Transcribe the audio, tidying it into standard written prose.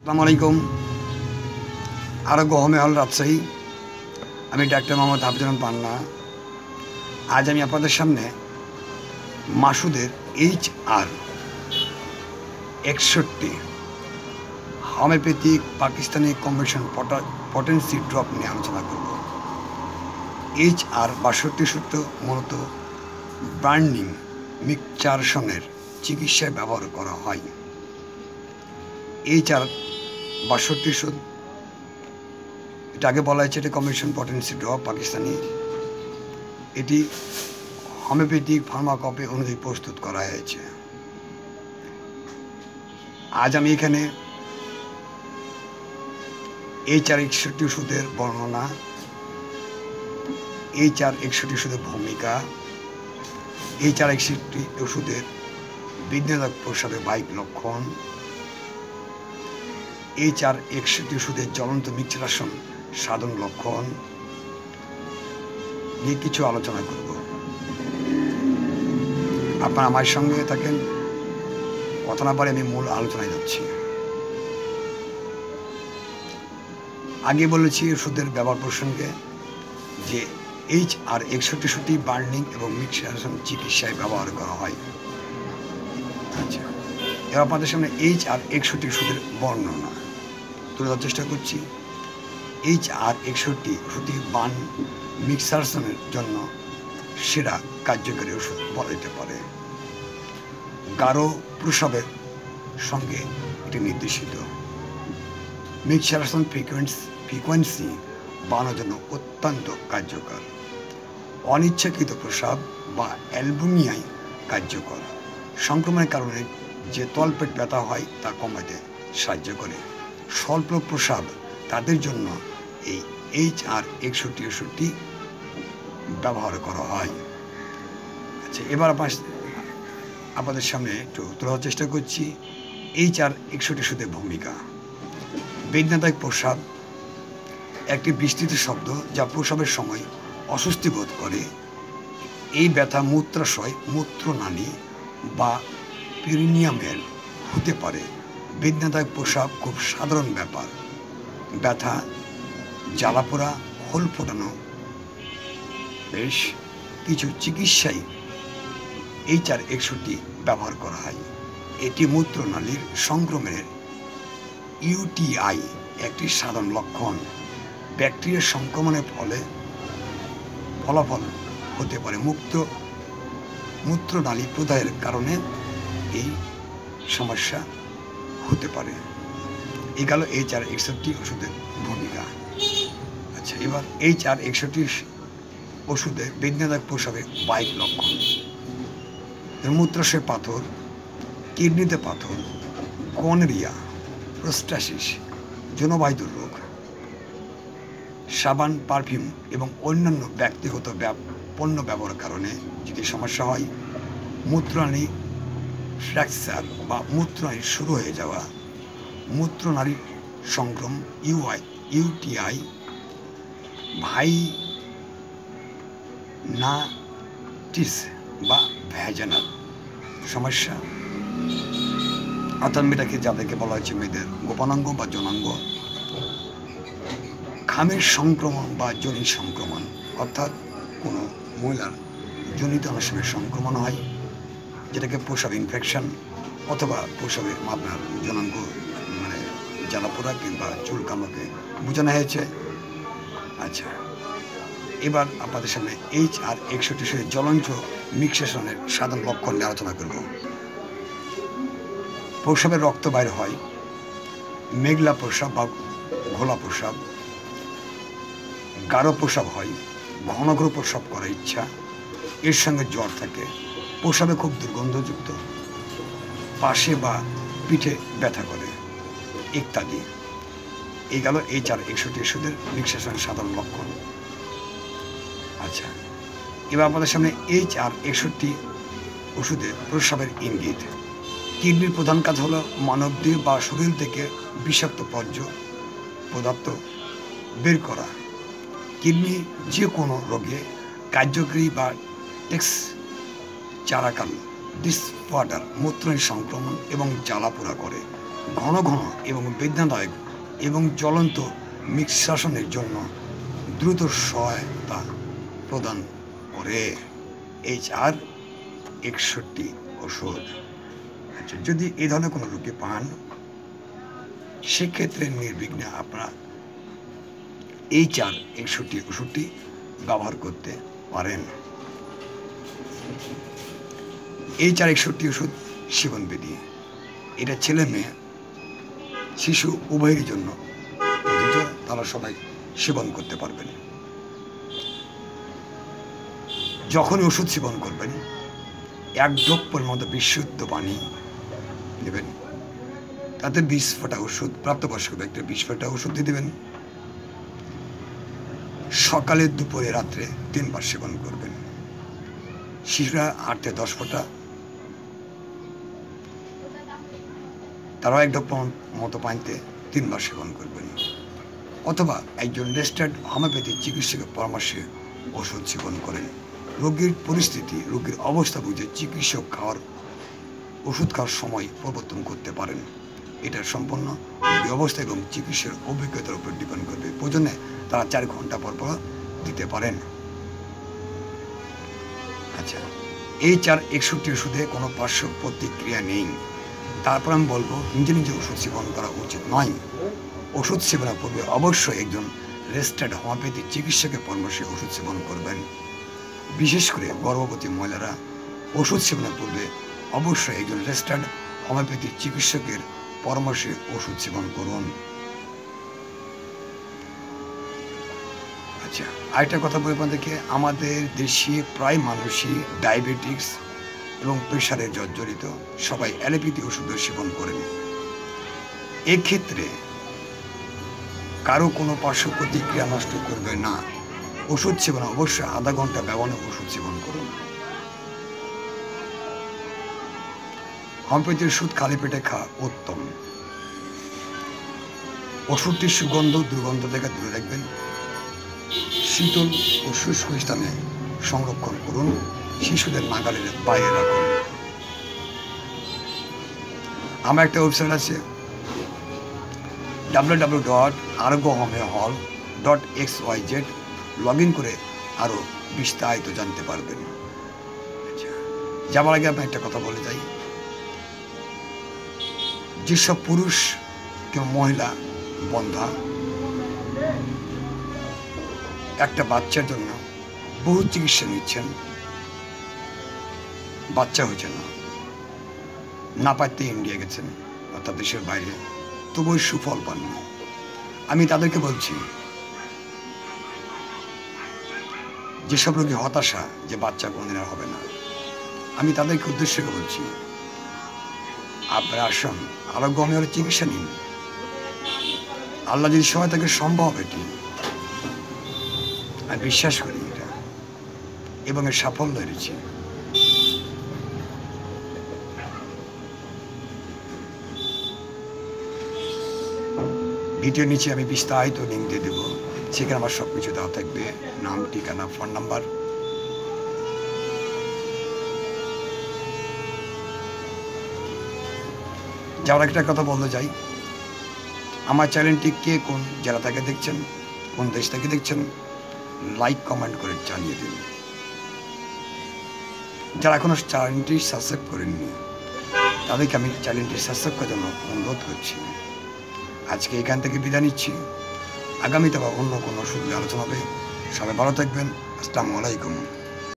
আসসালামু আলাইকুম। আরোগ্য হোমে হল রাজশাহী। আমি ডাক্তার মোহাম্মদ হাফিজুর পান্না। আজ আমি আপনাদের সামনে মাসুদের HR-61 homeopathic Pakistani combination potency drop নিয়ে আলোচনা করব। HR-62 সূত্র মূলত বার্নিং মিক্সচারেশনের চিকিৎসায় ব্যবহার করা হয়। HR-62 সূত্র এটা আগে বলা হয়েছে, এটা কম্বিনেশন পটেন্সি ড্রপ পাকিস্তানি। এটি হোমিওপ্যাথিক ফার্মাকপি অনুযায়ী প্রস্তুত করা হয়েছে। আজ আমি এখানে HR-61 ওষুধের বর্ণনা, HR-61 ওষুধের ভূমিকা, HR-61 ওষুধের বিঘ্নদায়ক প্রস্রাবের বাহ্যিক লক্ষণ, HR-61 ওষুধের জ্বলন্ত মিক্সচারেশন সাধারণ লক্ষণ নিয়ে কিছু আলোচনা করব। আপনারা আমার সঙ্গে থাকেন, কথা না পারে আমি মূল আলোচনায় যাচ্ছি। আগে বলেছি ওষুধের ব্যবহার প্রসঙ্গে যে HR-61 ওষুধটি বার্নিং এবং মিক্সচারেশন চিকিৎসায় ব্যবহার করা হয়। আচ্ছা, এবার আপনাদের সামনে HR-61 ওষুধের বর্ণনা তুলে ধরার চেষ্টা করছি। HR-61 ওষুধটি বার্ন মিক্সচারেশনের জন্য সেরা কার্যকরী ওষুধ বলা যেতে পারে। গাঢ় প্রস্রাবের সঙ্গে এটি নির্দেশিত। মিক্সচারেশন ফ্রিকোয়েন্সি বাড়ানোর জন্য অত্যন্ত কার্যকর। অনিচ্ছাকৃত প্রস্রাব বা অ্যালবুমিয়ায় কার্যকর। সংক্রমণের কারণে যে তলপেট ব্যথা হয় তা কমাতে সাহায্য করে। স্বল্প প্রস্রাব তাদের জন্য এই HR-61 ওষুধটি ব্যবহার করা হয়। আচ্ছা, এবার আপনাদের সামনে একটু তোলার চেষ্টা করছি HR-61 ওষুধের ভূমিকা। বেদনাদায়ক প্রস্রাব একটি বিস্তৃত শব্দ যা প্রস্রাবের সময় অস্বস্তি বোধ করে। এই ব্যথা মূত্রাশয়, মূত্রনালী বা পেরিনিয়ামের হতে পারে। বেদনাদায়ক প্রস্রাব খুব সাধারণ ব্যাপার। ব্যথা, জ্বালাপোড়া, হোল ফোটানো, বেশ কিছু চিকিৎসায় HR-61 ব্যবহার করা হয়। এটি মূত্রনালীর সংক্রমণের UTI একটি সাধারণ লক্ষণ। ব্যাকটেরিয়ার সংক্রমণের ফলাফল হতে পারে মূত্রনালী প্রদাহের কারণে এই সমস্যা হতে পারে। এই গেল HR-61 ওষুধের ভূমিকা। আচ্ছা, এবার HR-61 ওষুধে বেদনাদায়ক প্রস্রাবের বাহ্যিক লক্ষণ। মূত্রাশয়ে পাথর, কিডনিতে পাথর, গনোরিয়া, প্রোস্টাসিস, যৌনবাহিত রোগ, সাবান, পারফিউম এবং অন্যান্য ব্যক্তিগত পণ্য ব্যবহারের কারণে যদি সমস্যা হয়, মূত্রনালী ফ্র্যাকচার বা মূত্রনালী শুরু হয়ে যাওয়া, মূত্রনালীর সংক্রমণ UTI, ভাইনাটিস বা ভ্যাজানাল সমস্যা, অর্থাৎ মেয়েটাকে যাদেরকে বলা হয়েছে মেয়েদের গোপনাঙ্গ বা যৌনাঙ্গ, খামের সংক্রমণ বা যোনি সংক্রমণ, অর্থাৎ কোনো মহিলার যোনিতে অনেক সময় সংক্রমণ হয়, যেটাকে প্রস্রাব ইনফেকশন অথবা প্রস্রাবে আপনার যৌনাঙ্গ মানে জ্বালাপোড়া কিংবা চুলকানোকে বোঝানো হয়েছে। আচ্ছা, এবার আপনাদের সামনে HR-61 জ্বলন্ত মিক্সচারেশনের সাধারণ লক্ষণ নিয়ে আলোচনা করব। প্রস্রাবের রক্ত বাইর হয়, মেঘলা প্রস্রাব বা ঘোলা প্রস্রাব, গাঢ় প্রস্রাব হয়, ঘন ঘন প্রস্রাব করার ইচ্ছা, এর সঙ্গে জ্বর থাকে, প্রস্রাবে খুব দুর্গন্ধযুক্ত, পাশে বা পিঠে ব্যথা করে ইত্যাদি। এই গেল HR-61 ওষুধের মিক্সচারেশনের সাধারণ লক্ষণ। আচ্ছা, এবার আমাদের সামনে HR-61 ওষুধের প্রস্রাবের ইঙ্গিত। কিডনির প্রধান কাজ হলো মানবদেহ বা শরীর থেকে বিষাক্ত বর্জ্য পদার্থ বের করা। কিডনি যে কোনো রোগে কার্যকরী বা টেক্সচারাল ডিসঅর্ডার, মূত্রনালীর সংক্রমণ এবং জ্বালাপোড়া করে। ঘন ঘন এবং বেদনাদায়ক এবং জ্বলন্ত নিঃশ্বাসনের জন্য দ্রুত সহায়তা প্রদান করে HR-61 ওষুধ। আচ্ছা, যদি এই ধরনের কোনো রোগী পান সেক্ষেত্রে নির্বিঘ্নে আপনারা HR-61 ওষুধটি ব্যবহার করতে পারেন। HR-61 ওষুধ সেবনবিধি, এটা ছেলে মেয়ে শিশু উভয়ের জন্য প্রযোজ্য, তারা সবাই সেবন করতে পারবেন। যখনই ওষুধ সেবন করবেন 1 ড্রপ পরিমাণ বিশুদ্ধ পানি নেবেন, তাতে 20 ফোঁটা ওষুধ, প্রাপ্তবয়স্ক ব্যক্তির 20 ফোঁটা ওষুধ দিয়ে দেবেন। সকালে, দুপুরে, রাত্রে 3 বার সেবন করবেন। শিশুরা 8 থেকে 10 ফোঁটা, তারাও 1 ড্রপ মতো পানিতে 3 বার সেবন করবেন। অথবা একজন রেজিস্টার্ড হোমিওপ্যাথি চিকিৎসকের পরামর্শে ওষুধ সেবন করেন। রোগীর পরিস্থিতি, রোগীর অবস্থা বুঝে চিকিৎসক ওষুধ খাওয়ার সময় পরিবর্তন করতে পারেন। এটা সম্পূর্ণ রোগীর অবস্থা এবং চিকিৎসার অভিজ্ঞতার উপর ডিপেন্ড করবে। প্রয়োজনে তারা 4 ঘন্টা পর পর দিতে পারেন। আচ্ছা, HR-61 ওষুধে কোনো পার্শ্ব প্রতিক্রিয়া নেই, তারপর আমি বলবো নিজে নিজে ওষুধ সেবন করা উচিত নয়। ওষুধ সেবনের পূর্বে অবশ্যই একজন রেজিস্টার্ড হোমিওপ্যাথি চিকিৎসকের পরামর্শে ওষুধ সেবন করবেন। বিশেষ করে গর্ভবতী মহিলারা ওষুধ সেবনের পূর্বে অবশ্যই একজন রেজিস্টার্ড হোমিওপ্যাথি চিকিৎসকের পরামর্শে ওষুধ সেবন করুন। আচ্ছা, আরেকটা কথা বলবো আপনাদেরকে, আমাদের দেশে প্রায় মানুষই ডায়াবেটিস এবং প্রেশারে জর্জরিত, সবাই অ্যালোপ্যাথি ওষুধ সেবন করেন। এক্ষেত্রে কারো কোনো পার্শ্ব প্রতিক্রিয়া নষ্ট করবে না। ওষুধ সেবন অবশ্যই আধা ঘন্টা ব্যবধানে ওষুধ সেবন করুন। হোমিওপ্যাথির ওষুধ খালি পেটে খাওয়া উত্তম। ওষুধটির সুগন্ধ দুর্গন্ধ থেকে দূরে রাখবেন। শীতল ও শুষ্ক স্থানে সংরক্ষণ করুন। শিশুদের নাগালের বাইরে রাখুন। আমার একটা ওয়েবসাইট আছে www.argohomeohall.xyz, লগ ইন করে আরও বিস্তারিত জানতে পারবেন। আচ্ছা, যাবার আগে আমি একটা কথা বলে যাই, যেসব পুরুষ কেউ মহিলা বন্ধা একটা বাচ্চার জন্য বহু চিকিৎসা নিচ্ছেন, বাচ্চা হয়েছে না পারতে ইন্ডিয়া গেছেন অর্থাৎ দেশের বাইরে, তবুও সুফল পাননি, আমি তাদেরকে বলছি, যেসব রোগী হতাশা যে বাচ্চা কোনদিন আর হবে না, আমি তাদেরকে উদ্দেশ্য করে বলছি, আপনারা আসুন আরোগ্য হোমিওর চিকিৎসা নিন। আল্লাহ যদি সহায়তাকে সম্ভব, এটি আমি বিশ্বাস করি এটা, এবং এর সাফল্য এনেছি। ভিডিওর নিচে আমি বিস্তারিত লিঙ্ক দিয়ে দেবো, সেখানে আমার সব কিছু দেওয়া থাকবে, নাম, ঠিকানা, ফোন নাম্বার। যাওয়ার একটা কথা বলতে চাই, আমার চ্যানেলটি কে কোন জেলা থেকে দেখছেন, কোন দেশ থেকে দেখছেন, লাইক কমেন্ট করে জানিয়ে দিন। যারা এখনো চ্যানেলটি সাবস্ক্রাইব করেননি তাদেরকে আমি চ্যানেলটি সাবস্ক্রাইব করার জন্য অনুরোধ করছি। আজকে এখান থেকে বিদায় নিচ্ছি, আগামীতে আবার অন্য কোনো ওষুধ নিয়ে আলোচনা হবে। সবাই ভালো থাকবেন। আসসালামু আলাইকুম।